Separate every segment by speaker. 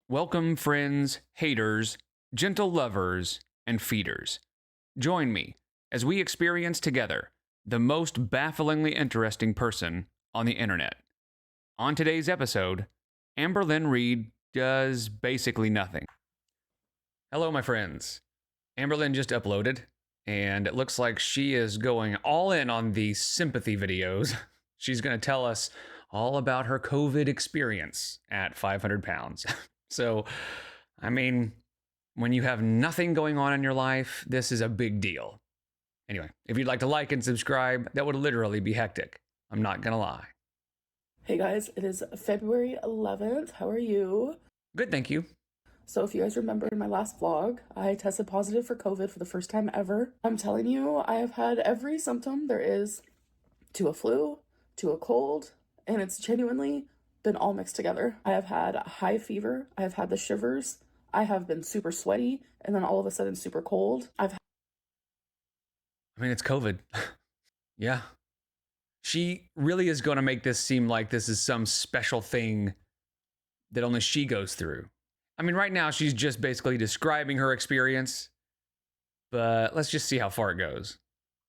Speaker 1: Welcome, friends, haters, gentle lovers, and feeders. Join me as we experience together the most bafflingly interesting person on the internet. On today's episode, Amberlynn Reid does basically nothing. Hello, my friends. Amberlynn just uploaded, and it looks like she is going all in on the sympathy videos. She's going to tell us all about her COVID experience at 500 pounds. So, I mean, when you have nothing going on in your life, this is a big deal. Anyway, if you'd like to like and subscribe, that would literally be hectic. I'm not gonna lie.
Speaker 2: Hey guys, it is February 11th. How are you?
Speaker 1: Good, thank you.
Speaker 2: So if you guys remember in my last vlog, I tested positive for COVID for the first time ever. I'm telling you, I have had every symptom there is to a flu, to a cold, and it's genuinely been all mixed together. I have had a high fever, I have had the shivers, I have been super sweaty, and then all of a sudden super cold.
Speaker 1: I mean, it's COVID. Yeah. She really is going to make this seem like this is some special thing that only she goes through. I mean, right now she's just basically describing her experience, but let's just see how far it goes.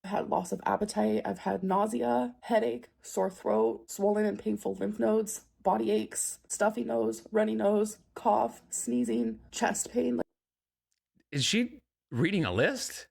Speaker 2: I've had loss of appetite, I've had nausea, headache, sore throat, swollen and painful lymph nodes, body aches, stuffy nose, runny nose, cough, sneezing, chest pain.
Speaker 1: Is she reading a list?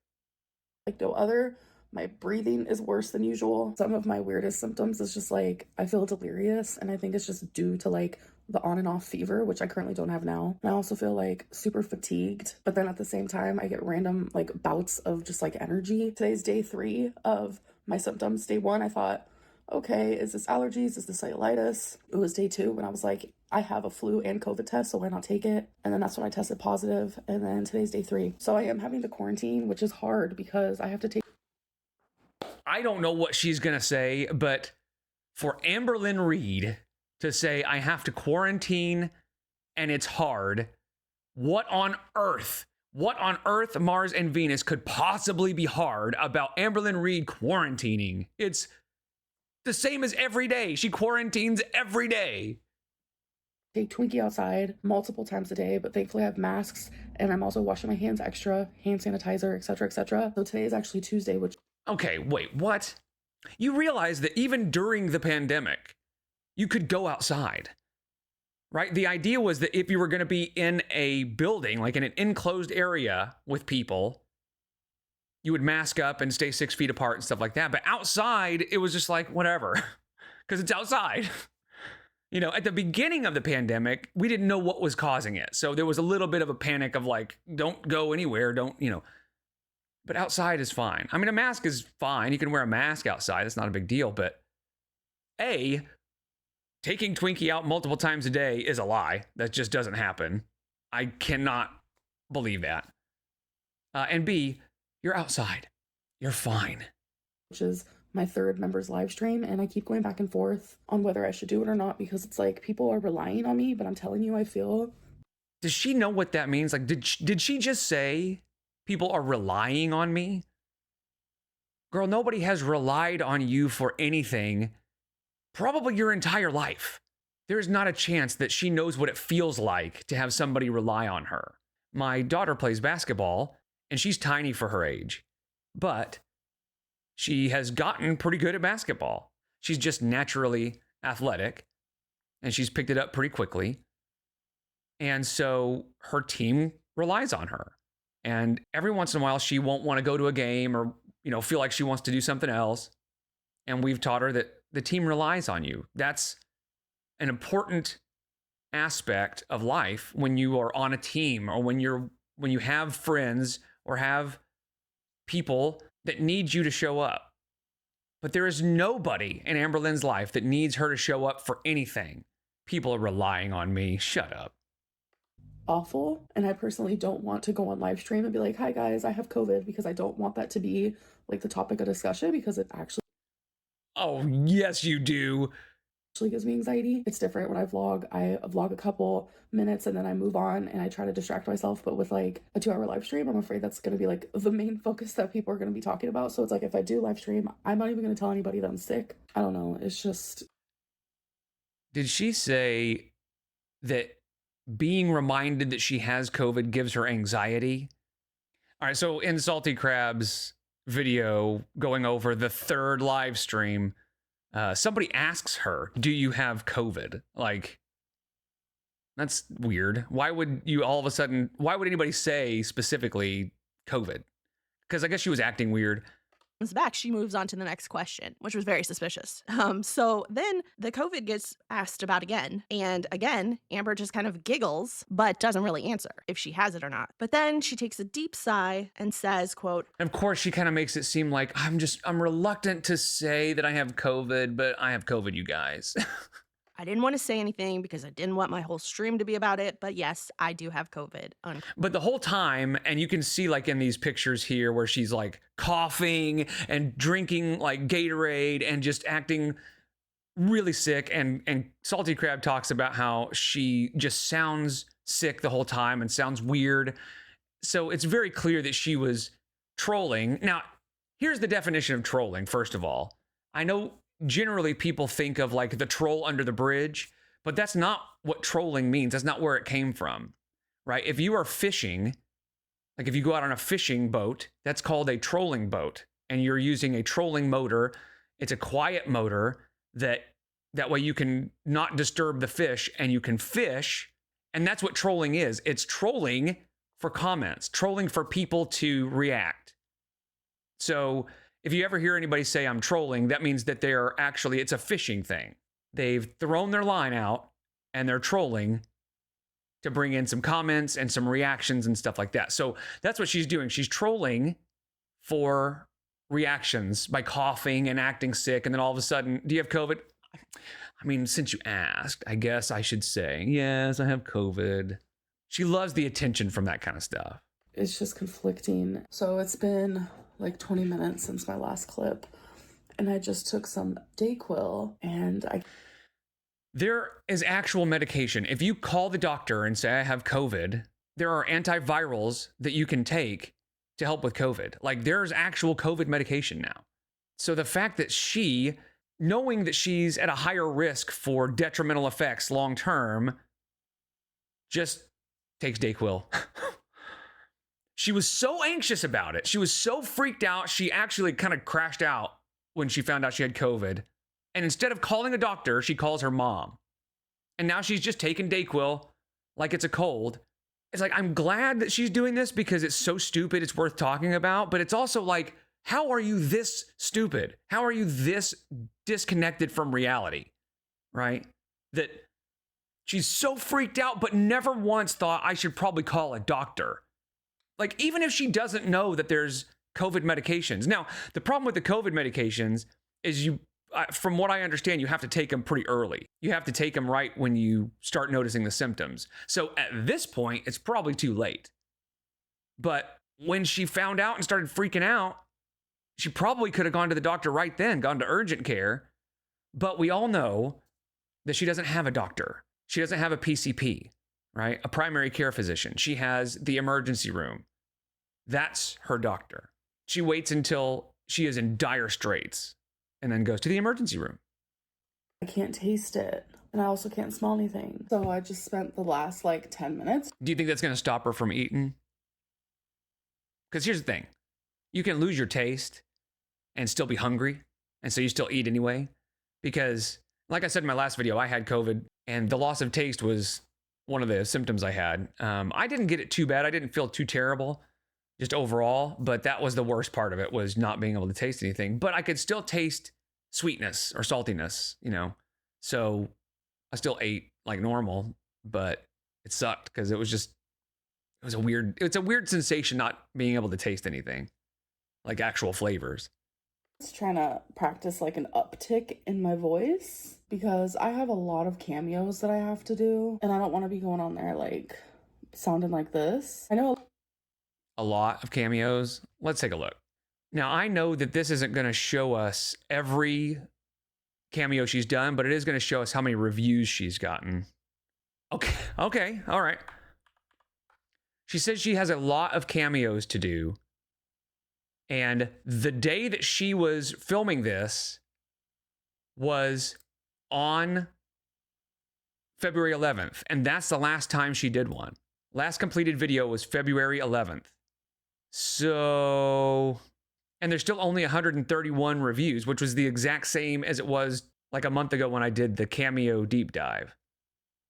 Speaker 2: Like no other. My breathing is worse than usual. Some of my weirdest symptoms is just like I feel delirious, and I think it's just due to like the on and off fever, which I currently don't have now. And I also feel like super fatigued, but then at the same time I get random like bouts of just like energy. Today's day 3 of my symptoms. Day 1 I thought, okay, is this allergies? Is this cellulitis? It was day 2 when I was like, I have a flu and COVID test, so why not take it? And then that's when I tested positive. And then today's day 3. So I am having to quarantine, which is hard because I have to take.
Speaker 1: I don't know what she's going to say, but for Amberlynn Reid to say, I have to quarantine and it's hard, what on earth, Mars and Venus could possibly be hard about Amberlynn Reid quarantining? It's the same as every day. She quarantines every day.
Speaker 2: Take Twinkie outside multiple times a day, but thankfully I have masks and I'm also washing my hands extra, hand sanitizer, etc., etc. So today is actually Tuesday, which...
Speaker 1: Okay, wait, what? You realize that even during the pandemic, you could go outside, right? The idea was that if you were going to be in a building, like in an enclosed area with people, you would mask up and stay 6 feet apart and stuff like that. But outside, it was just like, whatever, because it's outside. You know, at the beginning of the pandemic, we didn't know what was causing it. So there was a little bit of a panic of like, don't go anywhere, don't, you know. But outside is fine. I mean, a mask is fine. You can wear a mask outside. It's not a big deal. But A, taking Twinkie out multiple times a day is a lie. That just doesn't happen. I cannot believe that. And B, you're outside. You're fine.
Speaker 2: Which is my 3rd members live stream, and I keep going back and forth on whether I should do it or not because it's like people are relying on me, but I'm telling you, I feel...
Speaker 1: Does she know what that means? Like, did she just say people are relying on me? Girl, nobody has relied on you for anything probably your entire life. There's not a chance that she knows what it feels like to have somebody rely on her. My daughter plays basketball, and she's tiny for her age, but she has gotten pretty good at basketball. She's just naturally athletic, and she's picked it up pretty quickly. And so her team relies on her. And every once in a while, she won't want to go to a game or, you know, feel like she wants to do something else. And we've taught her that the team relies on you. That's an important aspect of life when you are on a team or when you have friends or have people that need you to show up. But there is nobody in Amberlynn's life that needs her to show up for anything. People are relying on me. Shut up.
Speaker 2: Awful, and I personally don't want to go on live stream and be like, hi guys, I have COVID, because I don't want that to be like the topic of discussion, because it actually...
Speaker 1: Oh, yes, you do.
Speaker 2: Actually gives me anxiety. It's different when I vlog a couple minutes and then I move on and I try to distract myself, but with like a 2-hour live stream, I'm afraid that's going to be like the main focus that people are going to be talking about. So it's like, if I do live stream, I'm not even going to tell anybody that I'm sick. I don't know. It's just...
Speaker 1: Did she say that being reminded that she has COVID gives her anxiety. All right, so in Salty Crab's video going over the third live stream, somebody asks her, do you have COVID? Like, that's weird. Why would you all of a sudden, why would anybody say specifically COVID? Because I guess she was acting weird.
Speaker 3: Back, she moves on to the next question, which was very suspicious. So then the COVID gets asked about again. And again, Amber just kind of giggles, but doesn't really answer if she has it or not. But then she takes a deep sigh and says, quote,
Speaker 1: and of course, she kind of makes it seem like I'm reluctant to say that I have COVID, but I have COVID, you guys.
Speaker 3: I didn't want to say anything because I didn't want my whole stream to be about it. But yes, I do have COVID.
Speaker 1: But the whole time, and you can see like in these pictures here where she's like coughing and drinking like Gatorade and just acting really sick. And Salty Crab talks about how she just sounds sick the whole time and sounds weird. So it's very clear that she was trolling. Now, here's the definition of trolling, first of all. I know generally people think of like the troll under the bridge, but that's not what trolling means. That's not where it came from, right? If you are fishing, like if you go out on a fishing boat, that's called a trolling boat, and you're using a trolling motor. It's a quiet motor that way you can not disturb the fish and you can fish. And that's what trolling is. It's trolling for comments, trolling for people to react. So if you ever hear anybody say I'm trolling, that means that it's a fishing thing. They've thrown their line out and they're trolling to bring in some comments and some reactions and stuff like that. So that's what she's doing. She's trolling for reactions by coughing and acting sick. And then all of a sudden, do you have COVID? I mean, since you asked, I guess I should say, yes, I have COVID. She loves the attention from that kind of stuff.
Speaker 2: It's just conflicting. So it's been like 20 minutes since my last clip, and I just took some Dayquil, and
Speaker 1: there is actual medication. If you call the doctor and say I have COVID, there are antivirals that you can take to help with COVID. Like there's actual COVID medication now. So the fact that she, knowing that she's at a higher risk for detrimental effects long term, just takes Dayquil. She was so anxious about it. She was so freaked out. She actually kind of crashed out when she found out she had COVID. And instead of calling a doctor, she calls her mom. And now she's just taking Dayquil like it's a cold. It's like, I'm glad that she's doing this because it's so stupid. It's worth talking about. But it's also like, how are you this stupid? How are you this disconnected from reality? Right? That she's so freaked out, but never once thought I should probably call a doctor. Like, even if she doesn't know that there's COVID medications. Now, the problem with the COVID medications is from what I understand, you have to take them pretty early. You have to take them right when you start noticing the symptoms. So at this point, it's probably too late. But when she found out and started freaking out, she probably could have gone to the doctor right then, gone to urgent care. But we all know that she doesn't have a doctor. She doesn't have a PCP. Right? A primary care physician. She has the emergency room. That's her doctor. She waits until she is in dire straits and then goes to the emergency room.
Speaker 2: I can't taste it. And I also can't smell anything. So I just spent the last like 10 minutes.
Speaker 1: Do you think that's going to stop her from eating? Because here's the thing. You can lose your taste and still be hungry. And so you still eat anyway. Because like I said in my last video, I had COVID and the loss of taste was one of the symptoms I had. I didn't get it too bad. I didn't feel too terrible just overall, but that was the worst part of it, was not being able to taste anything. But I could still taste sweetness or saltiness, you know? So I still ate like normal, but it sucked because it's a weird sensation not being able to taste anything, like actual flavors.
Speaker 2: Just trying to practice like an uptick in my voice because I have a lot of cameos that I have to do, and I don't want to be going on there like sounding like this. I know
Speaker 1: a lot of cameos. Let's take a look. Now, I know that this isn't going to show us every cameo she's done, but it is going to show us how many reviews she's gotten. Okay, all right. She says she has a lot of cameos to do. And the day that she was filming this was on February 11th, and that's the last time she did one. Last completed video was February 11th. So, and there's still only 131 reviews, which was the exact same as it was like a month ago when I did the Cameo deep dive.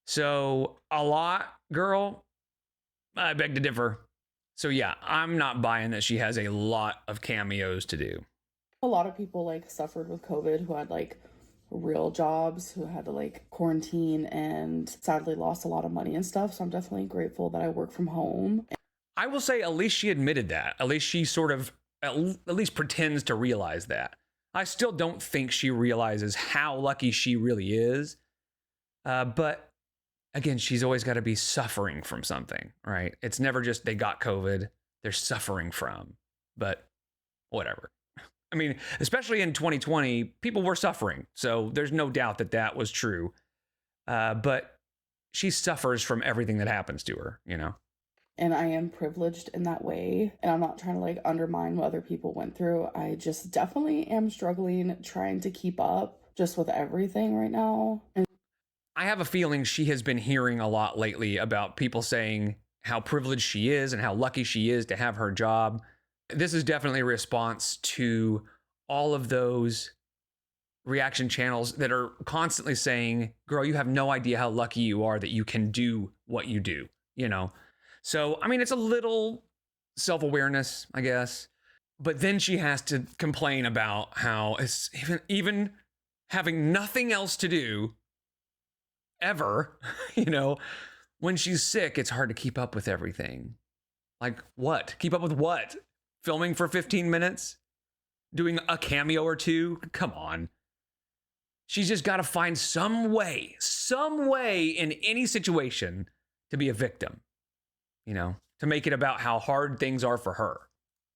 Speaker 1: So, a lot, girl, I beg to differ. So yeah, I'm not buying that she has a lot of cameos to do.
Speaker 2: A lot of people like suffered with COVID who had like real jobs, who had to like quarantine and sadly lost a lot of money and stuff. So I'm definitely grateful that I work from home.
Speaker 1: I will say at least she admitted that. At least she sort of at least pretends to realize that. I still don't think she realizes how lucky she really is. But again, she's always got to be suffering from something, right? It's never just they got COVID, they're suffering from. But whatever. I mean, especially in 2020, people were suffering. So there's no doubt that that was true. But she suffers from everything that happens to her, you know?
Speaker 2: And I am privileged in that way. And I'm not trying to like undermine what other people went through. I just definitely am struggling trying to keep up just with everything right now. And
Speaker 1: I have a feeling she has been hearing a lot lately about people saying how privileged she is and how lucky she is to have her job. This is definitely a response to all of those reaction channels that are constantly saying, girl, you have no idea how lucky you are that you can do what you do, you know? So, I mean, it's a little self-awareness, I guess. But then she has to complain about how it's even having nothing else to do ever, you know, when she's sick, it's hard to keep up with everything. Like what? Keep up with what? Filming for 15 minutes? Doing a cameo or two? Come on. She's just got to find some way in any situation to be a victim, you know, to make it about how hard things are for her.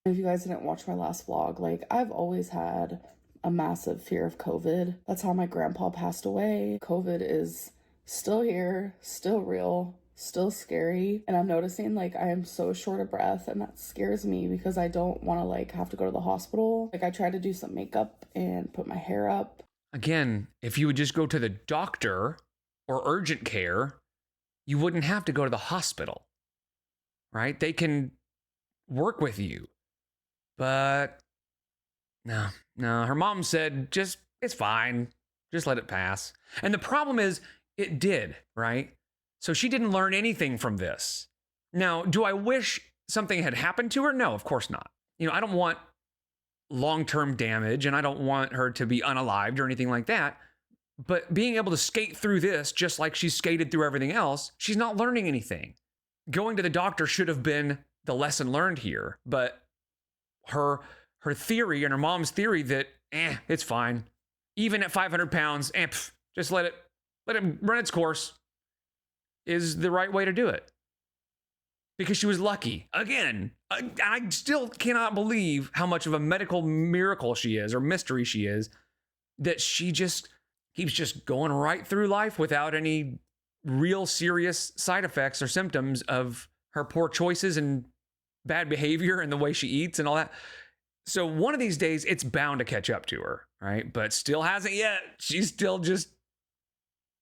Speaker 2: if you guys didn't watch my last vlog, like I've always had a massive fear of COVID. That's how my grandpa passed away. COVID is still here, still real, still scary. And I'm noticing like I am so short of breath, and that scares me because I don't want to like have to go to the hospital. Like I tried to do some makeup and put my hair up.
Speaker 1: Again, if you would just go to the doctor or urgent care, you wouldn't have to go to the hospital, right? They can work with you. But no, her mom said, it's fine. Just let it pass. And the problem is it did, right? So she didn't learn anything from this. Now, do I wish something had happened to her? No, of course not. You know, I don't want long-term damage, and I don't want her to be unalived or anything like that. But being able to skate through this, just like she skated through everything else, she's not learning anything. Going to the doctor should have been the lesson learned here. But her theory and her mom's theory that, it's fine. Even at 500 pounds, just let it run its course, is the right way to do it. Because she was lucky. Again, I still cannot believe how much of a medical miracle she is, or mystery she is, that she just keeps just going right through life without any real serious side effects or symptoms of her poor choices and bad behavior and the way she eats and all that. So one of these days, it's bound to catch up to her, right? But still hasn't yet. She's still just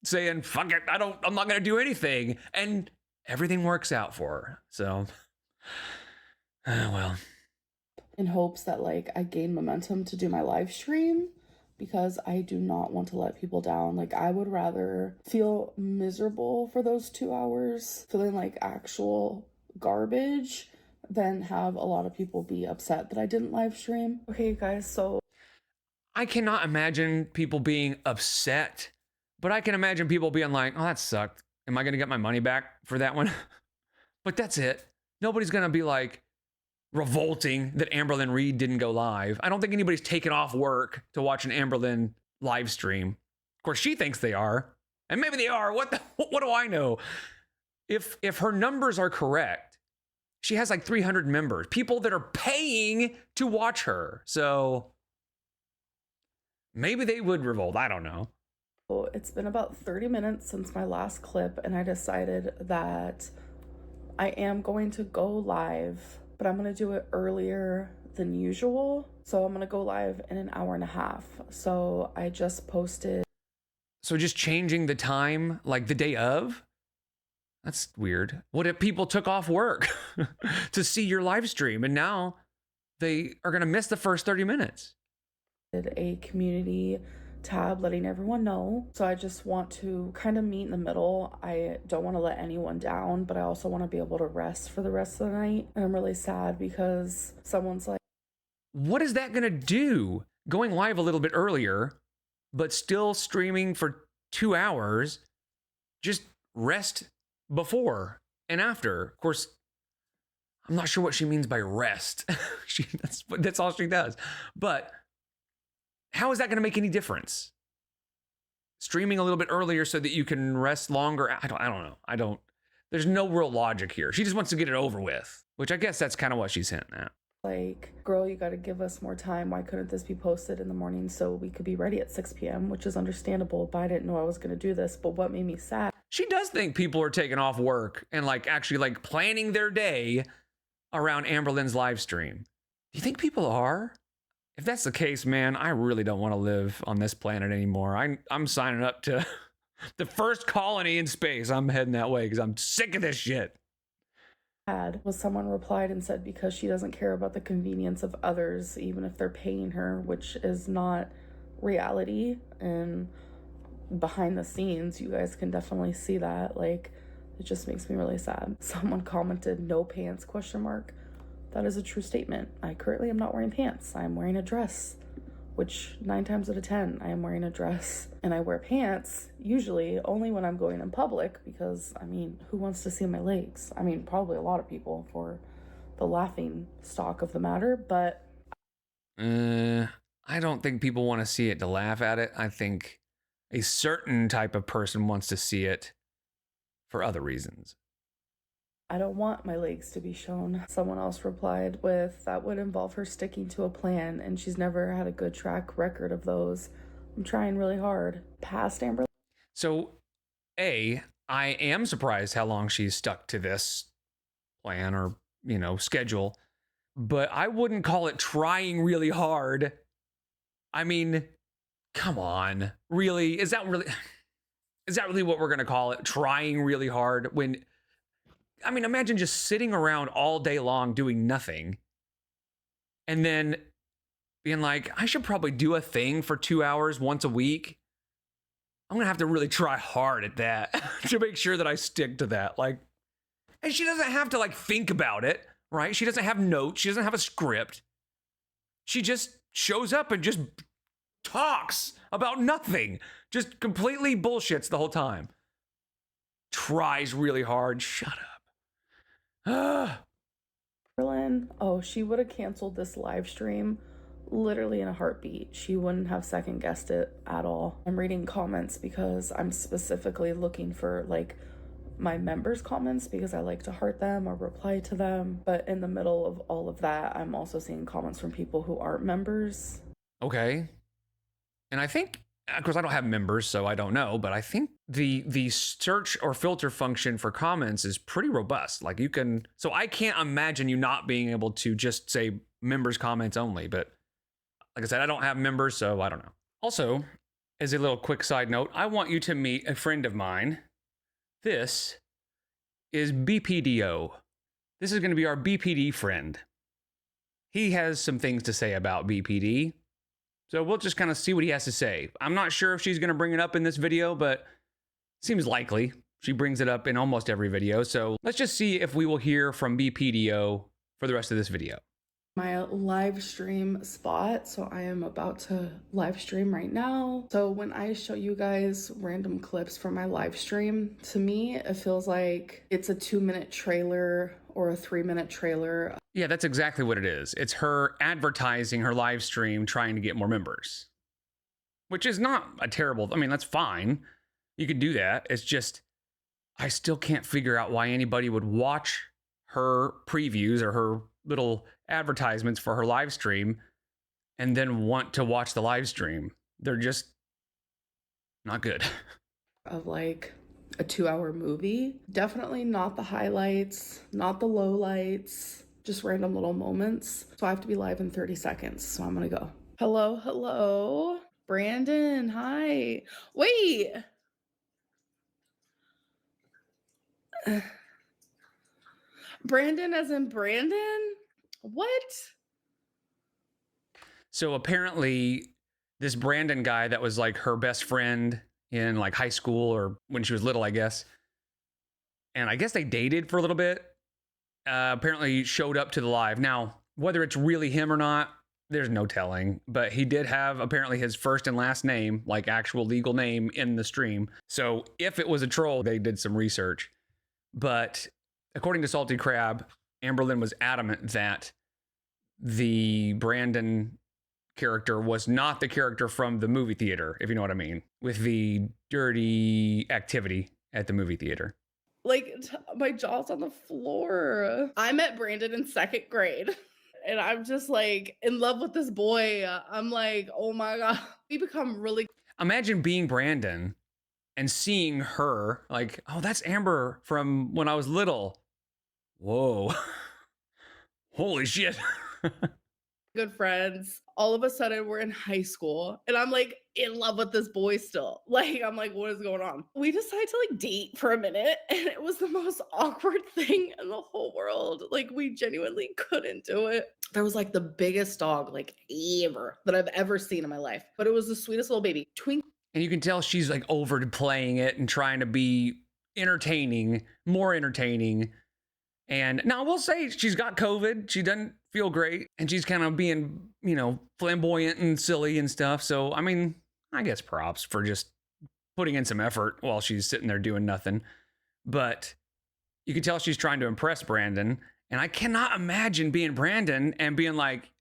Speaker 1: saying, fuck it, I'm not going to do anything. And everything works out for her. So, well.
Speaker 2: In hopes that like I gain momentum to do my live stream, because I do not want to let people down. Like I would rather feel miserable for those 2 hours, feeling like actual garbage, than have a lot of people be upset that I didn't live stream. Okay, guys, so
Speaker 1: I cannot imagine people being upset, but I can imagine people being like, oh, that sucked. Am I going to get my money back for that one? But that's it. Nobody's going to be like revolting that Amberlynn Reid didn't go live. I don't think anybody's taken off work to watch an Amberlynn live stream. Of course, she thinks they are. And maybe they are. What do I know? If her numbers are correct, she has like 300 members, people that are paying to watch her. So maybe they would revolt. I don't know.
Speaker 2: It's been about 30 minutes since my last clip, and I decided that I am going to go live, but I'm going to do it earlier than usual. So I'm going to go live in an hour and a half. So I just posted
Speaker 1: So just changing the time like the day of? That's weird. What if people took off work to see your live stream and now they are going to miss the first 30 minutes?
Speaker 2: A community tab letting everyone know. So I just want to kind of meet in the middle. I don't want to let anyone down, but I also want to be able to rest for the rest of the night. And I'm really sad because someone's like,
Speaker 1: what is that going to do? Going live a little bit earlier, but still streaming for 2 hours, just rest before and after. Of course, I'm not sure what she means by rest. That's all she does. But how is that going to make any difference? Streaming a little bit earlier so that you can rest longer. I don't know. There's no real logic here. She just wants to get it over with, which I guess that's kind of what she's hinting at.
Speaker 2: Like, girl, you got to give us more time. Why couldn't this be posted in the morning so we could be ready at 6 p.m., which is understandable, but I didn't know I was going to do this. But what made me sad?
Speaker 1: She does think people are taking off work and like actually like planning their day around Amberlynn's live stream. Do you think people are? If that's the case, man, I really don't want to live on this planet anymore. I'm signing up to the first colony in space. I'm heading that way because I'm sick of this shit.
Speaker 2: Was someone replied and said because she doesn't care about the convenience of others, even if they're paying her, which is not reality. And behind the scenes, you guys can definitely see that. Like, it just makes me really sad. Someone commented, "No pants?" ? That is a true statement. I currently am not wearing pants. I'm wearing a dress, which 9 times out of 10, I am wearing a dress. And I wear pants usually only when I'm going in public because, I mean, who wants to see my legs? I mean, probably a lot of people for the laughing stock of the matter, but...
Speaker 1: I don't think people want to see it to laugh at it. I think a certain type of person wants to see it for other reasons.
Speaker 2: I don't want my legs to be shown. Someone else replied with, that would involve her sticking to a plan, and she's never had a good track record of those. I'm trying really hard. Past Amber.
Speaker 1: So, I am surprised how long she's stuck to this plan or, schedule, but I wouldn't call it trying really hard. I mean, come on. Really? Is that really what we're going to call it? Trying really hard when... I mean, imagine just sitting around all day long doing nothing and then being like, I should probably do a thing for 2 hours once a week. I'm going to have to really try hard at that to make sure that I stick to that. Like, and she doesn't have to think about it, right? She doesn't have notes. She doesn't have a script. She just shows up and just talks about nothing. Just completely bullshits the whole time. Tries really hard. Shut up.
Speaker 2: Amberlynn, she would have canceled this live stream literally in a heartbeat. She wouldn't have second guessed it at all. I'm reading comments because I'm specifically looking for my members' comments because I like to heart them or reply to them. But in the middle of all of that, I'm also seeing comments from people who aren't members. Okay.
Speaker 1: And I think, of course, I don't have members, so I don't know, but I think the search or filter function for comments is pretty robust. So I can't imagine you not being able to just say members comments only, but like I said, I don't have members, so I don't know. Also, as a little quick side note, I want you to meet a friend of mine. This is BPDO. This is going to be our BPD friend. He has some things to say about BPD. So we'll just kind of see what he has to say. I'm not sure if she's going to bring it up in this video, but seems likely. She brings it up in almost every video. So let's just see if we will hear from BPDO for the rest of this video.
Speaker 2: My live stream spot. So I am about to live stream right now. So when I show you guys random clips from my live stream, to me, it feels like it's a 2-minute trailer or a 3-minute trailer.
Speaker 1: Yeah, that's exactly what it is. It's her advertising her live stream, trying to get more members, which is not a terrible, that's fine. You could do that. It's just, I still can't figure out why anybody would watch her previews or her little advertisements for her live stream and then want to watch the live stream. They're just not good.
Speaker 2: Of a 2-hour movie. Definitely not the highlights, not the lowlights, just random little moments. So I have to be live in 30 seconds. So I'm gonna go. Hello. Brandon, hi. Wait. Brandon as in Brandon? What?
Speaker 1: So apparently, this Brandon guy that was like her best friend in like high school or when she was little, I guess. And I guess they dated for a little bit. Apparently showed up to the live. Now, whether it's really him or not, there's no telling. But he did have apparently his first and last name, like actual legal name in the stream. So if it was a troll, they did some research. But according to Salty Crab, Amberlynn was adamant that the Brandon character was not the character from the movie theater, if you know what I mean, with the dirty activity at the movie theater.
Speaker 2: Like, my jaw's on the floor. I met Brandon in 2nd grade. And I'm just like in love with this boy. I'm like, oh my God. We become really.
Speaker 1: Imagine being Brandon and seeing her like, oh, that's Amber from when I was little. Whoa. Holy shit.
Speaker 2: Good friends. All of a sudden, we're in high school, and I'm like in love with this boy still. Like, I'm like, what is going on? We decided to like date for a minute, and it was the most awkward thing in the whole world. Like, we genuinely couldn't do it. There was like the biggest dog, like ever, that I've ever seen in my life, but it was the sweetest little baby. Twink.
Speaker 1: And you can tell she's like overplaying it and trying to be entertaining, more entertaining. And now I will say she's got COVID. She doesn't feel great. And she's kind of being, you know, flamboyant and silly and stuff. So, I mean, I guess props for just putting in some effort while she's sitting there doing nothing. But you can tell she's trying to impress Brandon. And I cannot imagine being Brandon and being like,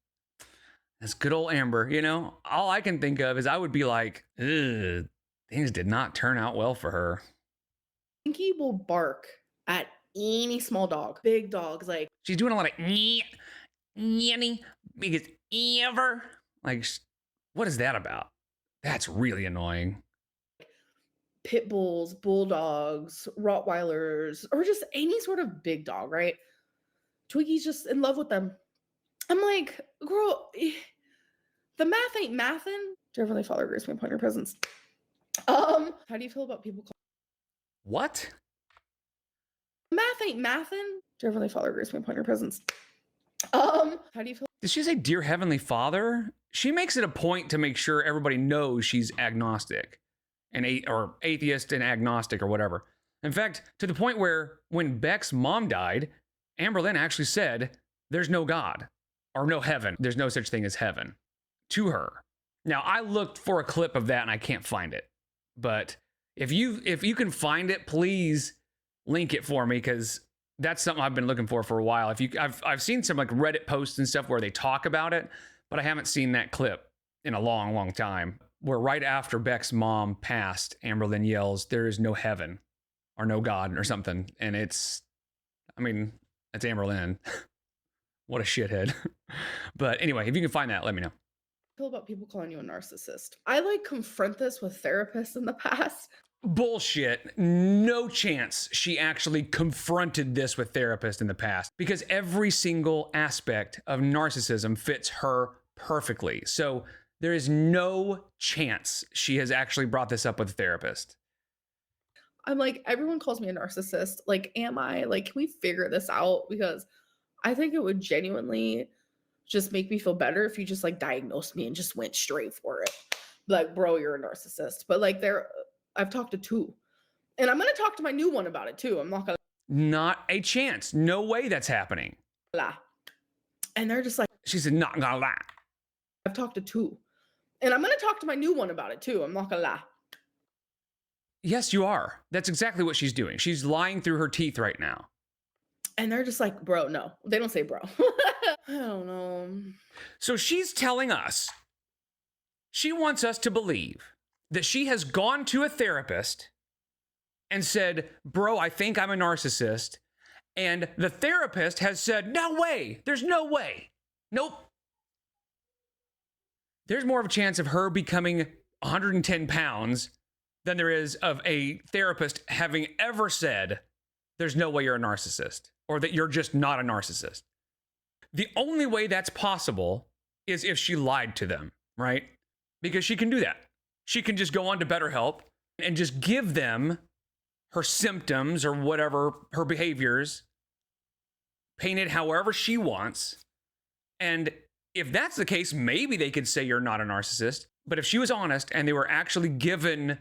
Speaker 1: that's good old Amber, you know? All I can think of is I would be like, ugh, things did not turn out well for her.
Speaker 2: Pinky will bark at any small dog. Big dogs, like.
Speaker 1: She's doing a lot of yanny because ever. Like, what is that about? That's really annoying.
Speaker 2: Pit bulls, bulldogs, Rottweilers, or just any sort of big dog, right? Twiggy's just in love with them. I'm like, girl, the math ain't mathin'. Dear Heavenly Father, grace me upon your presence. How do you feel about people
Speaker 1: What?
Speaker 2: math ain't mathin'? Dear Heavenly Father, grace me upon your presence. How do you feel?
Speaker 1: Did she say Dear Heavenly Father? She makes it a point to make sure everybody knows she's agnostic or atheist and agnostic or whatever. In fact, to the point where when Beck's mom died, Amberlynn actually said, there's no God or no heaven. There's no such thing as heaven to her. Now, I looked for a clip of that and I can't find it. But if you can find it, please link it for me, because that's something I've been looking for a while. I've seen some like Reddit posts and stuff where they talk about it, but I haven't seen that clip in a long, long time. Where right after Beck's mom passed, Amberlynn yells, there is no heaven or no God or something. And it's Amberlynn. What a shithead. But anyway, if you can find that, let me know.
Speaker 2: Feel about people calling you a narcissist? I like confront this with therapists in the past.
Speaker 1: Bullshit. No chance she actually confronted this with therapists in the past, because every single aspect of narcissism fits her perfectly. So there is no chance she has actually brought this up with a therapist.
Speaker 2: I'm like, everyone calls me a narcissist. Like, am I? Like, can we figure this out? Because I think it would genuinely just make me feel better if you just like diagnosed me and just went straight for it. Like, bro, you're a narcissist. But like, I've talked to 2. And I'm going to talk to my new one about it too. I'm not going to.
Speaker 1: Not a chance. No way that's happening.
Speaker 2: Lie. And they're just like.
Speaker 1: She said, not gonna lie.
Speaker 2: I've talked to 2. And I'm going to talk to my new one about it too. I'm not going to lie.
Speaker 1: Yes, you are. That's exactly what she's doing. She's lying through her teeth right now.
Speaker 2: And they're just like, bro, no. They don't say bro. I don't know.
Speaker 1: So she's telling us, she wants us to believe that she has gone to a therapist and said, bro, I think I'm a narcissist. And the therapist has said, no way. There's no way. Nope. There's more of a chance of her becoming 110 pounds than there is of a therapist having ever said, there's no way you're a narcissist, or that you're just not a narcissist. The only way that's possible is if she lied to them, right? because she can do that. She can just go on to BetterHelp and just give them her symptoms or whatever, her behaviors, paint it however she wants. And if that's the case, maybe they could say you're not a narcissist. But if she was honest and they were actually given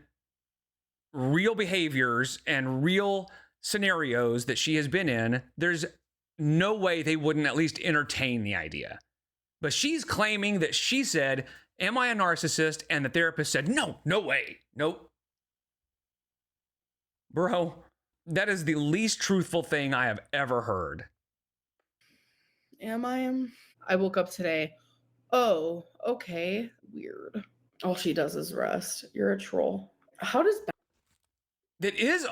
Speaker 1: real behaviors and real scenarios that she has been in, there's no way they wouldn't at least entertain the idea. But she's claiming that she said, am I a narcissist? And the therapist said, no, no way. Nope. Bro, that is the least truthful thing I have ever heard.
Speaker 2: Am I? I woke up today. Oh, okay. Weird. All she does is rest. You're a troll. How does
Speaker 1: That is,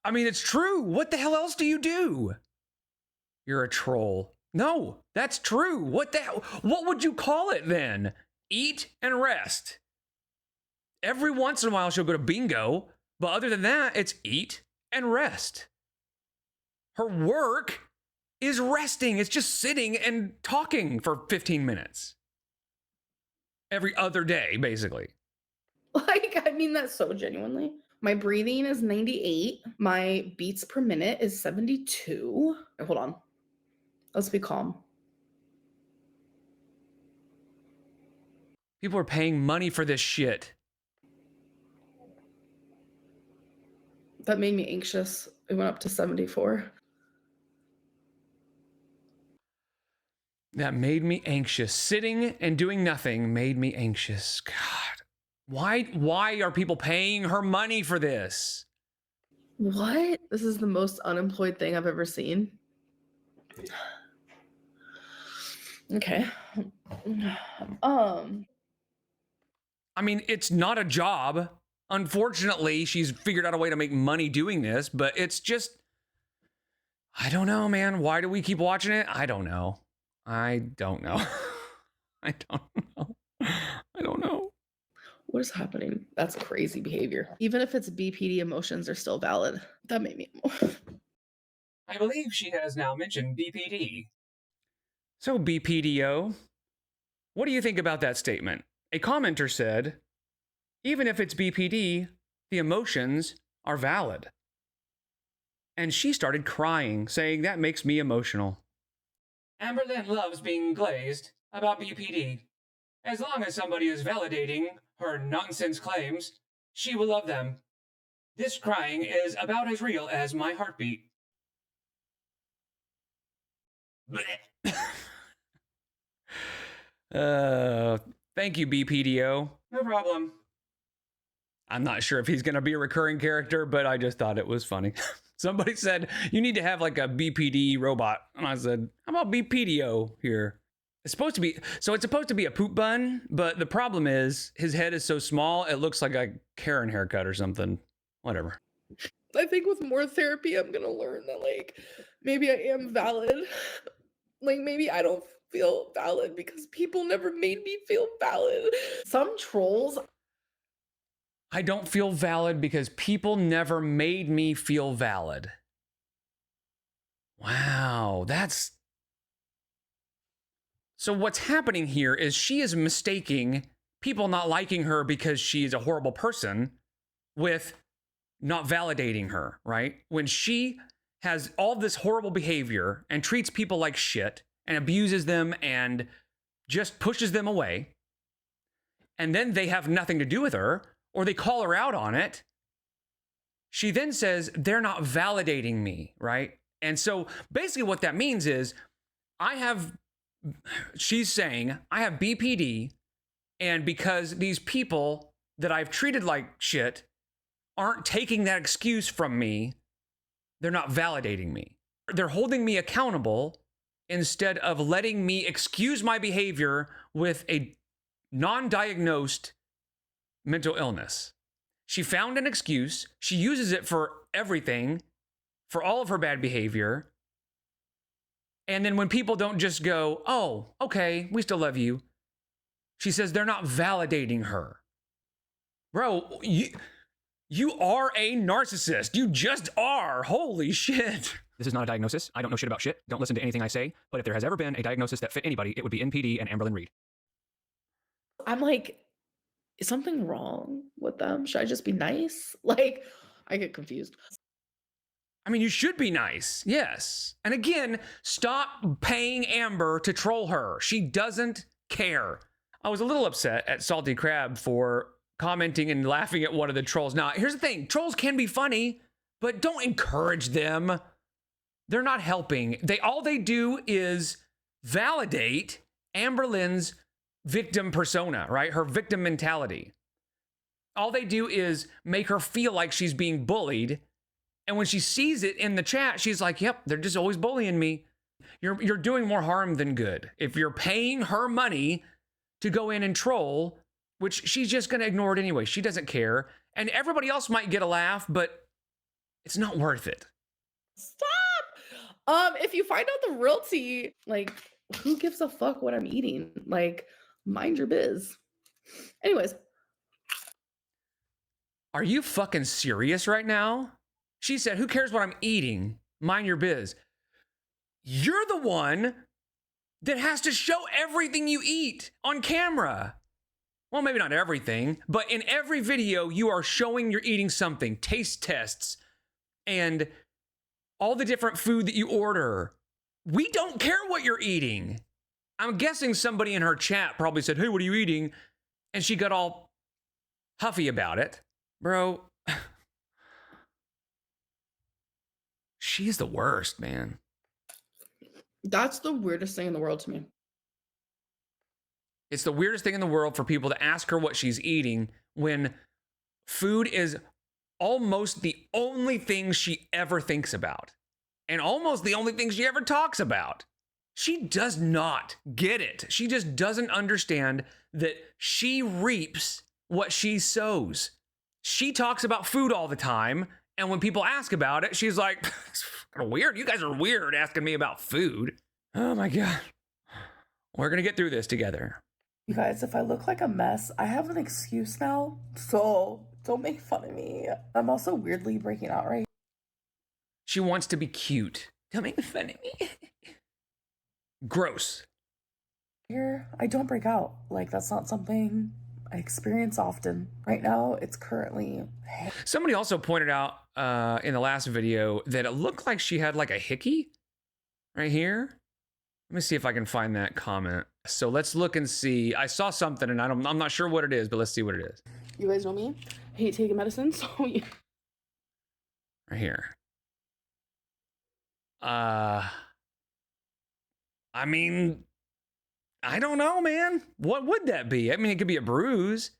Speaker 1: I mean, it's true. What the hell else do you do? You're a troll. No, that's true. What the hell? What would you call it then? Eat and rest. Every once in a while she'll go to bingo, but other than that, it's eat and rest. Her work is resting. It's just sitting and talking for 15 minutes. Every other day, basically.
Speaker 2: Like, I mean that so genuinely. My breathing is 98. My beats per minute is 72. Hold on. Let's be calm.
Speaker 1: People are paying money for this shit.
Speaker 2: That made me anxious. It went up to 74.
Speaker 1: That made me anxious. Sitting and doing nothing made me anxious. God. Why are people paying her money for this?
Speaker 2: What? This is the most unemployed thing I've ever seen. Okay.
Speaker 1: I mean, it's not a job. Unfortunately, she's figured out a way to make money doing this, but it's just, I don't know, man. Why do we keep watching it? I don't know. I don't know. I don't know. I don't know.
Speaker 2: What is happening? That's crazy behavior. Even if it's BPD, emotions are still valid. That made me.
Speaker 1: I believe she has now mentioned BPD. So, BPDO, what do you think about that statement? A commenter said, even if it's BPD, the emotions are valid. And she started crying, saying that makes me emotional. Amberlynn loves being glazed about BPD. As long as somebody is validating her nonsense claims, she will love them. This crying is about as real as my heartbeat. Thank you, BPDO. No problem. I'm not sure if he's going to be a recurring character, but I just thought it was funny. Somebody said, you need to have like a BPD robot. And I said, how about BPDO here? It's supposed to be a poop bun, but the problem is his head is so small, it looks like a Karen haircut or something. Whatever.
Speaker 2: I think with more therapy, I'm going to learn that, like, maybe I am valid. Like, maybe I don't feel valid because people never made me feel valid. Some trolls.
Speaker 1: I don't feel valid because people never made me feel valid. Wow, that's... So what's happening here is she is mistaking people not liking her because she is a horrible person with not validating her, right? When she has all this horrible behavior and treats people like shit and abuses them and just pushes them away, and then they have nothing to do with her, or they call her out on it, she then says, they're not validating me, right? And so basically what that means is she's saying, I have BPD, and because these people that I've treated like shit aren't taking that excuse from me, they're not validating me. They're holding me accountable instead of letting me excuse my behavior with a non-diagnosed mental illness. She found an excuse. She uses it for everything, for all of her bad behavior. And then when people don't just go, oh, okay, we still love you, she says they're not validating her. Bro, you are a narcissist. You just are. Holy shit. This is not a diagnosis. I don't know shit about shit. Don't listen to anything I say. But if there has ever been a diagnosis that fit anybody, it would be NPD and Amberlynn Reid.
Speaker 2: I'm like, is something wrong with them? Should I just be nice? Like, I get confused.
Speaker 1: I mean, you should be nice, yes. And again, stop paying Amber to troll her. She doesn't care. I was a little upset at Salty Crab for commenting and laughing at one of the trolls. Now, here's the thing. Trolls can be funny, but don't encourage them. They're not helping. All they do is validate Amberlynn's victim persona, right? Her victim mentality. All they do is make her feel like she's being bullied. And when she sees it in the chat, she's like, yep, they're just always bullying me. You're doing more harm than good. If you're paying her money to go in and troll, which she's just going to ignore it anyway. She doesn't care. And everybody else might get a laugh, but it's not worth it.
Speaker 2: Stop! If you find out the real tea, like, who gives a fuck what I'm eating? Like, mind your biz. Anyways.
Speaker 1: Are you fucking serious right now? She said, who cares what I'm eating? Mind your biz. You're the one that has to show everything you eat on camera. Well, maybe not everything, but in every video, you are showing you're eating something, taste tests, and all the different food that you order. We don't care what you're eating. I'm guessing somebody in her chat probably said, hey, what are you eating? And she got all huffy about it. Bro, she's the worst, man.
Speaker 2: That's the weirdest thing in the world to me.
Speaker 1: It's the weirdest thing in the world for people to ask her what she's eating when food is almost the only thing she ever thinks about and almost the only thing she ever talks about. She does not get it. She just doesn't understand that she reaps what she sows. She talks about food all the time, and when people ask about it, she's like, it's fucking weird. You guys are weird asking me about food. Oh my God. We're going to get through this together.
Speaker 2: You guys, if I look like a mess, I have an excuse now, so don't make fun of me. I'm also weirdly breaking out, right?
Speaker 1: She wants to be cute. Don't make fun of me. Gross.
Speaker 2: Here, I don't break out. Like, that's not something I experience often. Right now, it's currently...
Speaker 1: Somebody also pointed out in the last video that it looked like she had like a hickey right here. Let me see if I can find that comment. So let's look and see. I saw something and I'm not sure what it is, but let's see what it is.
Speaker 2: You guys know me? I hate taking medicine, so...
Speaker 1: Right here. I mean, I don't know, man. What would that be? I mean, it could be a bruise,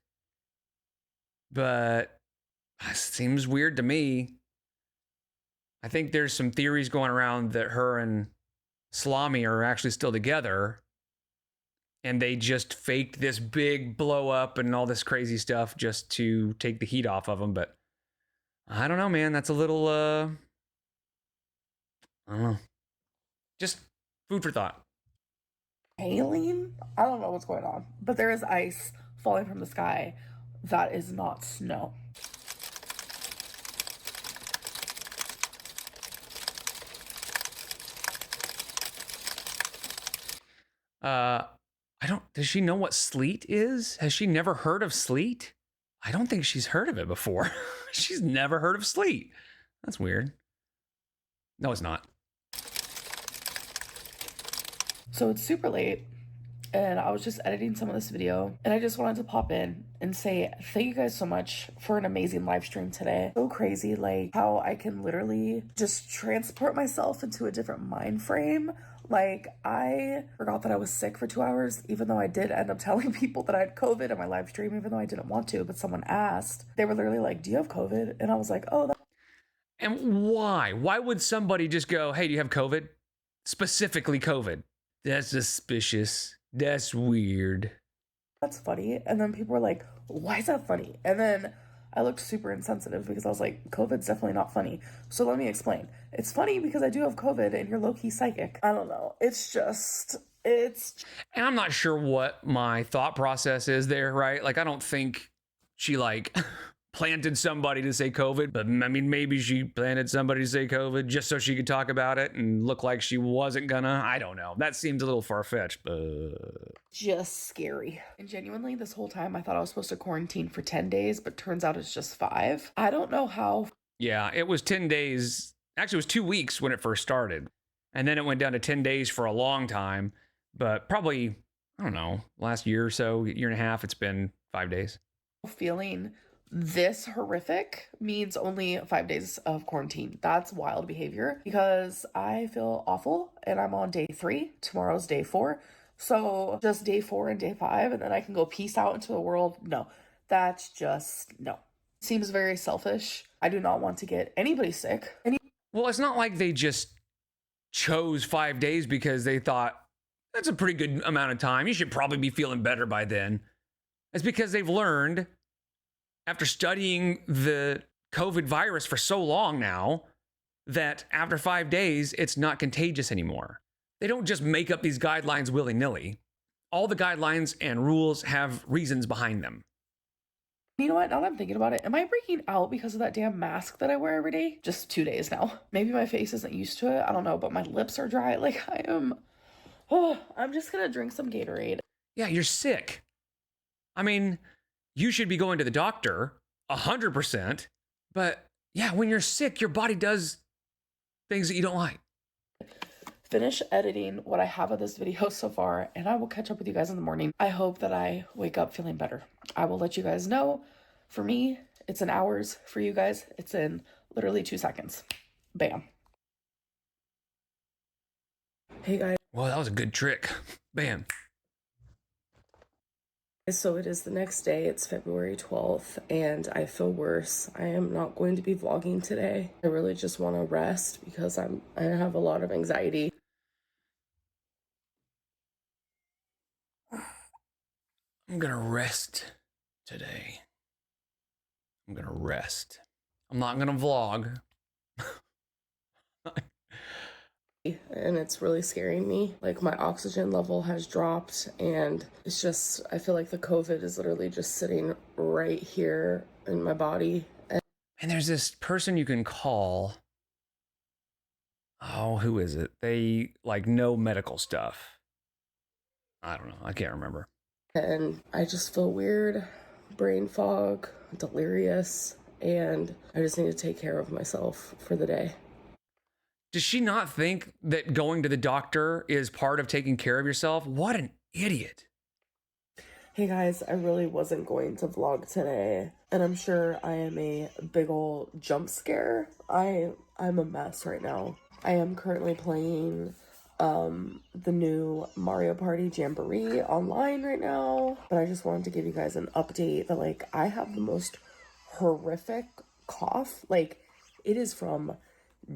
Speaker 1: but it seems weird to me. I think there's some theories going around that her and Salami are actually still together, and they just faked this big blow up and all this crazy stuff just to take the heat off of him. But I don't know, man. That's a little, I don't know. Just food for thought.
Speaker 2: Hailing? I don't know what's going on, but there is ice falling from the sky. That is not snow.
Speaker 1: Does she know what sleet is? Has she never heard of sleet? I don't think she's heard of it before. She's never heard of sleet. That's weird. No, it's not.
Speaker 2: So it's super late, and I was just editing some of this video, and I just wanted to pop in and say thank you guys so much for an amazing live stream today. So crazy, like how I can literally just transport myself into a different mind frame. Like, I forgot that I was sick for 2 hours, even though I did end up telling people that I had COVID in my live stream, even though I didn't want to, but someone asked. They were literally like, do you have COVID? And I was like, oh,
Speaker 1: And why? Why would somebody just go, hey, do you have COVID? Specifically COVID. That's suspicious. That's weird.
Speaker 2: that's funny. And then people were like, why is that funny? And then I looked super insensitive because I was like, COVID's definitely not funny. So let me explain. It's funny because I do have COVID and you're low-key psychic. I don't know.
Speaker 1: And I'm not sure what my thought process is there, right? Like, I don't think she like planted somebody to say COVID, but I mean, maybe she planted somebody to say COVID just so she could talk about it and look like she wasn't gonna. I don't know. That seems a little far-fetched, but
Speaker 2: just scary. And genuinely, this whole time I thought I was supposed to quarantine for 10 days, but turns out it's just 5. I don't know how.
Speaker 1: yeah, it was 10 days. Actually, it was 2 weeks when it first started. And then it went down to 10 days for a long time. But probably, I don't know, last year or so, year and a half, it's been 5 days.
Speaker 2: Feeling this horrific means only 5 days of quarantine. That's wild behavior because I feel awful and I'm on day 3. Tomorrow's day 4. So just day 4 and day 5, and then I can go peace out into the world. No, that's just no. Seems very selfish. I do not want to get anybody sick.
Speaker 1: Well, it's not like they just chose 5 days because they thought, that's a pretty good amount of time. You should probably be feeling better by then. It's because they've learned, after studying the COVID virus for so long now, that after 5 days, it's not contagious anymore. They don't just make up these guidelines willy-nilly. All the guidelines and rules have reasons behind them.
Speaker 2: You know what? Now that I'm thinking about it, am I breaking out because of that damn mask that I wear every day? Just 2 days now. Maybe my face isn't used to it. I don't know, but my lips are dry. Like I am. Oh, I'm just gonna drink some Gatorade.
Speaker 1: Yeah, you're sick. I mean, you should be going to the doctor 100%. But yeah, when you're sick, your body does things that you don't like.
Speaker 2: Finish editing what I have of this video so far, and I will catch up with you guys in the morning. I hope that I wake up feeling better. I will let you guys know. For me, it's in hours. For you guys, it's in literally 2 seconds. Bam. Hey guys.
Speaker 1: Well, that was a good trick. Bam.
Speaker 2: So it is the next day. It's February 12th, and I feel worse. I am not going to be vlogging today. I really just want to rest because I have a lot of anxiety.
Speaker 1: I'm gonna rest today. I'm gonna rest. I'm not gonna vlog.
Speaker 2: And it's really scaring me. Like my oxygen level has dropped, and it's just, I feel like the COVID is literally just sitting right here in my body.
Speaker 1: And there's this person you can call. Oh, who is it? They like know medical stuff. I don't know. I can't remember.
Speaker 2: And I just feel weird, brain fog, delirious, and I just need to take care of myself for the day.
Speaker 1: Does she not think that going to the doctor is part of taking care of yourself? What an idiot.
Speaker 2: Hey guys, I really wasn't going to vlog today, and I'm sure I am a big ol' jump scare. I'm a mess right now. I am currently playing the new Mario Party Jamboree online right now, but I just wanted to give you guys an update that like I have the most horrific cough. Like it is from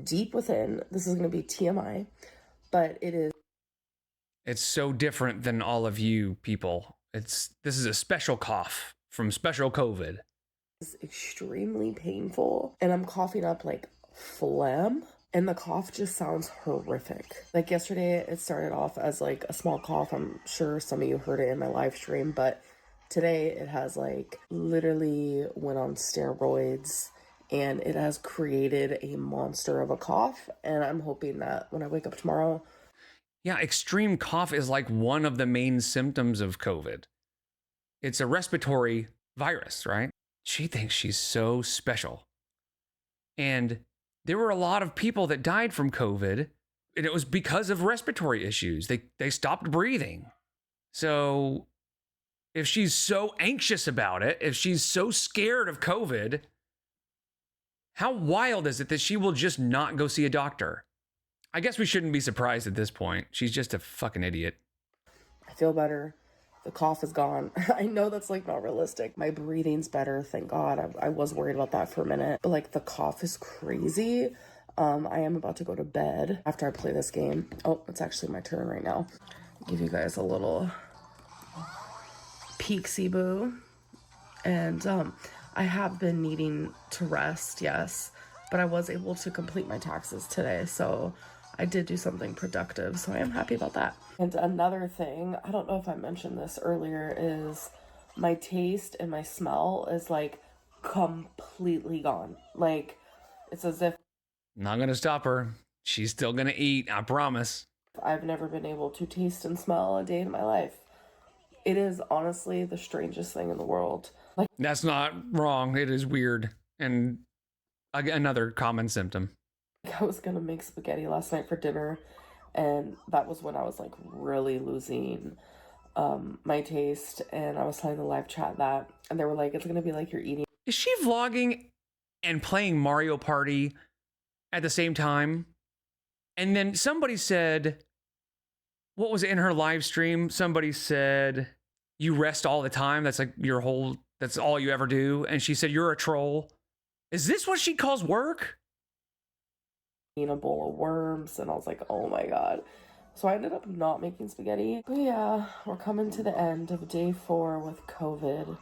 Speaker 2: deep within. This is going to be TMI, but it's
Speaker 1: so different than all of you people. This is a special cough from special COVID.
Speaker 2: It's extremely painful, and I'm coughing up like phlegm, and the cough just sounds horrific. Like yesterday, it started off as like a small cough. I'm sure some of you heard it in my live stream, but today it has like literally went on steroids, and it has created a monster of a cough. And I'm hoping that when I wake up tomorrow.
Speaker 1: Yeah, extreme cough is like one of the main symptoms of COVID. It's a respiratory virus, right? She thinks she's so special. And there were a lot of people that died from COVID, and it was because of respiratory issues. They stopped breathing. So if she's so anxious about it, if she's so scared of COVID, how wild is it that she will just not go see a doctor? I guess we shouldn't be surprised at this point. She's just a fucking idiot.
Speaker 2: I feel better. The cough is gone. I know that's like not realistic. My breathing's better, thank God. I was worried about that for a minute. But like the cough is crazy. I am about to go to bed after I play this game. Oh, it's actually my turn right now. I'll give you guys a little peek-see-boo. And I have been needing to rest, yes. But I was able to complete my taxes today, so I did do something productive, so I am happy about that. And another thing, I don't know if I mentioned this earlier, is my taste and my smell is like completely gone. Like, it's as if
Speaker 1: Not gonna stop her. She's still gonna eat, I promise.
Speaker 2: I've never been able to taste and smell a day in my life. It is honestly the strangest thing in the world. Like,
Speaker 1: That's not wrong. It is weird. And another common symptom.
Speaker 2: I was gonna make spaghetti last night for dinner, and that was when I was like really losing my taste. And I was telling the live chat that, and they were like, it's gonna be like you're eating.
Speaker 1: Is she vlogging and playing Mario Party at the same time? And then somebody said, what was it in her live stream? Somebody said, you rest all the time. That's like that's all you ever do. And she said, you're a troll. Is this what she calls work?
Speaker 2: Eating a bowl of worms, and I was like, oh my god. So I ended up not making spaghetti. But yeah, we're coming to the end of day 4 with COVID.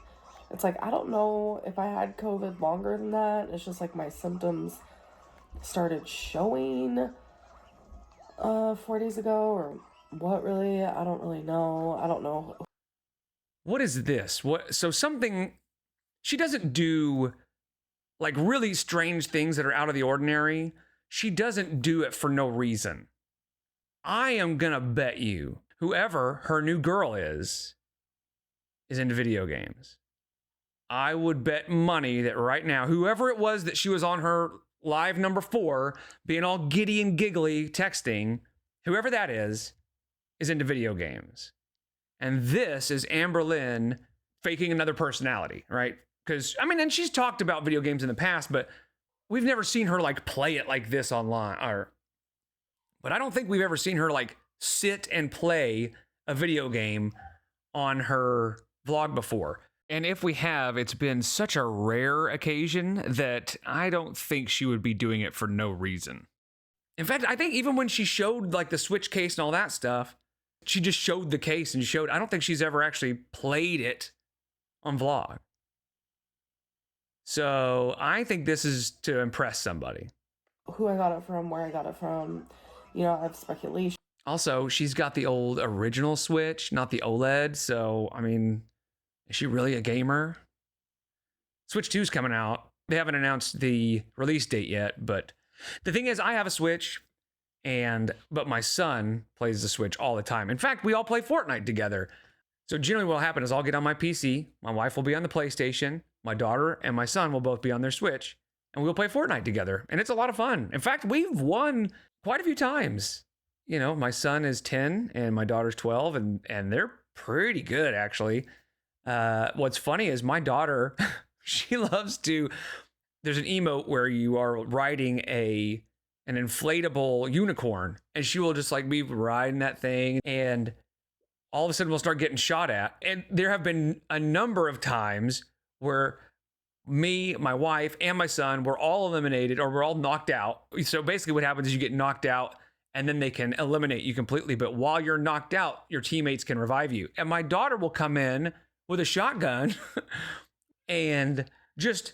Speaker 2: It's like, I don't know if I had COVID longer than that. It's just like my symptoms started showing 4 days ago, or what really? I don't really know. I don't know.
Speaker 1: What is this? So something, she doesn't do like really strange things that are out of the ordinary. She doesn't do it for no reason. I am gonna bet you whoever her new girl is into video games. I would bet money that right now, whoever it was that she was on her live number 4, being all giddy and giggly texting, whoever that is into video games. And this is Amberlynn faking another personality, right? Because, I mean, and she's talked about video games in the past, but we've never seen her like play it like this online. But I don't think we've ever seen her like sit and play a video game on her vlog before. And if we have, it's been such a rare occasion that I don't think she would be doing it for no reason. In fact, I think even when she showed like the Switch case and all that stuff, she just showed the case and showed, I don't think she's ever actually played it on vlog. So I think this is to impress somebody.
Speaker 2: Who I got it from, where I got it from, you know, I have speculation.
Speaker 1: Also, she's got the old original Switch, not the OLED. So, I mean, is she really a gamer? Switch 2's coming out. They haven't announced the release date yet, but the thing is, I have a Switch, but my son plays the Switch all the time. In fact, we all play Fortnite together. So generally what'll happen is I'll get on my PC, my wife will be on the PlayStation, my daughter and my son will both be on their Switch, and we'll play Fortnite together. And it's a lot of fun. In fact, we've won quite a few times. You know, my son is 10 and my daughter's 12, and they're pretty good, actually. What's funny is my daughter, she loves to, there's an emote where you are riding an inflatable unicorn, and she will just like be riding that thing, and all of a sudden we'll start getting shot at. And there have been a number of times where me, my wife, and my son were all eliminated, or we're all knocked out. So basically what happens is you get knocked out and then they can eliminate you completely. But while you're knocked out, your teammates can revive you. And my daughter will come in with a shotgun and just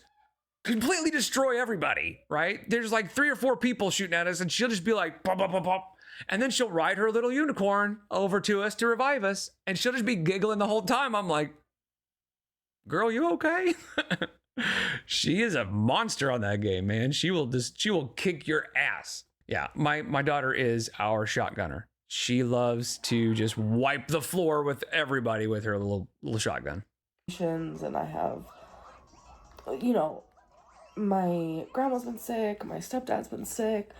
Speaker 1: completely destroy everybody, right? There's like 3 or 4 people shooting at us, and she'll just be like, pop, pop, pop, pop. And then she'll ride her little unicorn over to us to revive us, and she'll just be giggling the whole time. I'm like, girl, you okay? She is a monster on that game, man. She will kick your ass. Yeah, my daughter is our shotgunner. She loves to just wipe the floor with everybody with her little shotgun.
Speaker 2: And I have, you know, my grandma's been sick, my stepdad's been sick.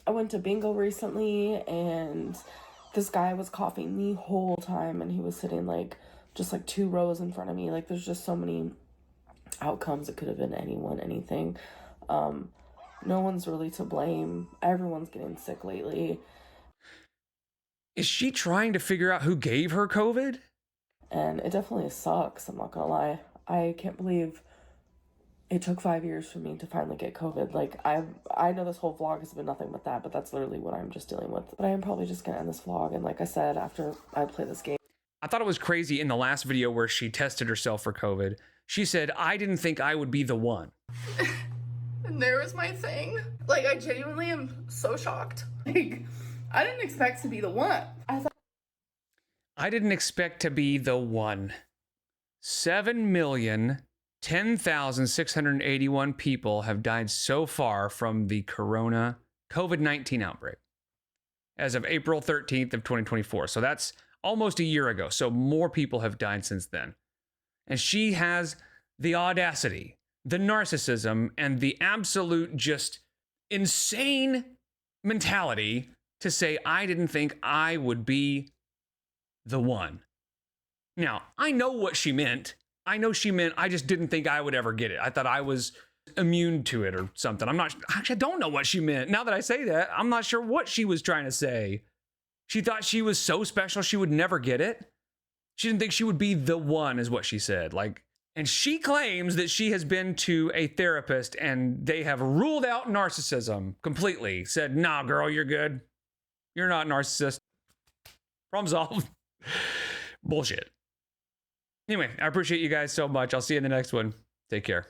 Speaker 2: I went to bingo recently, and this guy was coughing the whole time, and he was sitting like just like 2 rows in front of me. Like, there's just so many outcomes. It could have been anyone, anything. No one's really to blame. Everyone's getting sick lately.
Speaker 1: Is she trying to figure out who gave her COVID?
Speaker 2: And it definitely sucks, I'm not gonna lie. I can't believe it took 5 years for me to finally get COVID. Like, I know this whole vlog has been nothing but that, but that's literally what I'm just dealing with. But I am probably just gonna end this vlog, and like I said, after I play this game.
Speaker 1: I thought it was crazy in the last video where she tested herself for COVID. She said, I didn't think I would be the one.
Speaker 2: And there was my thing. Like, I genuinely am so shocked. Like, I didn't expect to be the one.
Speaker 1: I didn't expect to be the one. 7 million 10,681 people have died so far from the COVID-19 outbreak as of April 13th of 2024. So that's almost a year ago. So more people have died since then. And she has the audacity, the narcissism, and the absolute just insane mentality to say, I didn't think I would be the one. Now, I know what she meant. I know she meant I just didn't think I would ever get it. I thought I was immune to it or something. I don't know what she meant. Now that I say that, I'm not sure what she was trying to say. She thought she was so special she would never get it. She didn't think she would be the one, is what she said. And she claims that she has been to a therapist and they have ruled out narcissism completely. Said, nah, girl, you're good. You're not a narcissist. Problem solved. Bullshit. Anyway, I appreciate you guys so much. I'll see you in the next one. Take care.